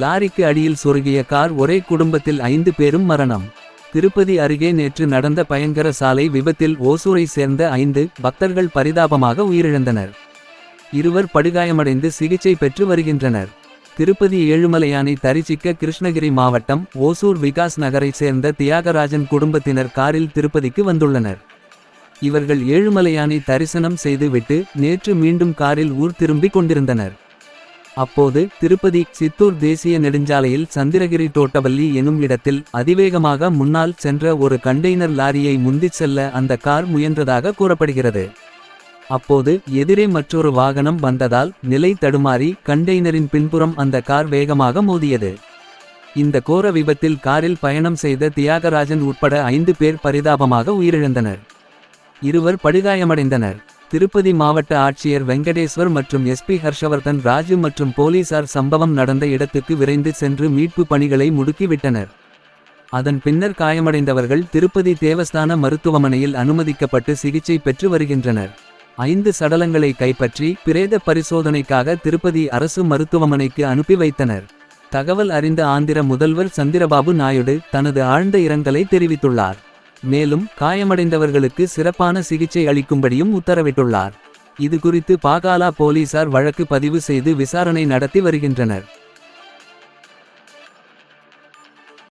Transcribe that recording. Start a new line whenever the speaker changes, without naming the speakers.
லாரிக்கு அடியில் சொருகிய கார், ஒரே குடும்பத்தில் 5 பேரும் மரணம். திருப்பதி அருகே நேற்று நடந்த பயங்கர சாலை விபத்தில் ஓசூரை சேர்ந்த 5 பக்தர்கள் பரிதாபமாக உயிரிழந்தனர். 2 படுகாயமடைந்து சிகிச்சை பெற்று வருகின்றனர். திருப்பதி ஏழுமலையானை தரிசிக்க கிருஷ்ணகிரி மாவட்டம் ஓசூர் விகாஸ் நகரை சேர்ந்த தியாகராஜன் குடும்பத்தினர் காரில் திருப்பதிக்கு வந்துள்ளனர். இவர்கள் ஏழுமலையானை தரிசனம் செய்துவிட்டு நேற்று மீண்டும் காரில் ஊர் திரும்பிக் கொண்டிருந்தனர். அப்போது திருப்பதி சித்தூர் தேசிய நெடுஞ்சாலையில் சந்திரகிரி தோட்டவல்லி எனும் இடத்தில் அதிவேகமாக முன்னால் சென்ற ஒரு கண்டெய்னர் லாரியை முந்திச் செல்ல அந்த கார் முயன்றதாக கூறப்படுகிறது. அப்போது எதிரே மற்றொரு வாகனம் வந்ததால் நிலை தடுமாறி கண்டெய்னரின் பின்புறம் அந்த கார் வேகமாக மோதியது. இந்த கோர விபத்தில் காரில் பயணம் செய்த தியாகராஜன் உட்பட 5 பேர் பரிதாபமாக உயிரிழந்தனர். 2 படுகாயமடைந்தனர். திருப்பதி மாவட்ட ஆட்சியர் வெங்கடேஸ்வர் மற்றும் எஸ்பி ஹர்ஷவர்தன் ராஜு மற்றும் போலீசார் சம்பவம் நடந்த இடத்துக்கு விரைந்து சென்று மீட்பு பணிகளை முடுக்கிவிட்டனர். அதன் பின்னர் காயமடைந்தவர்கள் திருப்பதி தேவஸ்தான மருத்துவமனையில் அனுமதிக்கப்பட்டு சிகிச்சை பெற்று வருகின்றனர். 5 சடலங்களை கைப்பற்றி பிரேத பரிசோதனைக்காக திருப்பதி அரசு மருத்துவமனைக்கு அனுப்பி வைத்தனர். தகவல் அறிந்த ஆந்திர முதல்வர் சந்திரபாபு நாயுடு தனது ஆழ்ந்த இரங்கலை தெரிவித்துள்ளார். மேலும் காயமடைந்தவர்களுக்கு சிறப்பான சிகிச்சை அளிக்கும்படியும் உத்தரவிட்டுள்ளார். இது குறித்து பாகாலா போலீசார் வழக்கு பதிவு செய்து விசாரணை நடத்தி வருகின்றனர்.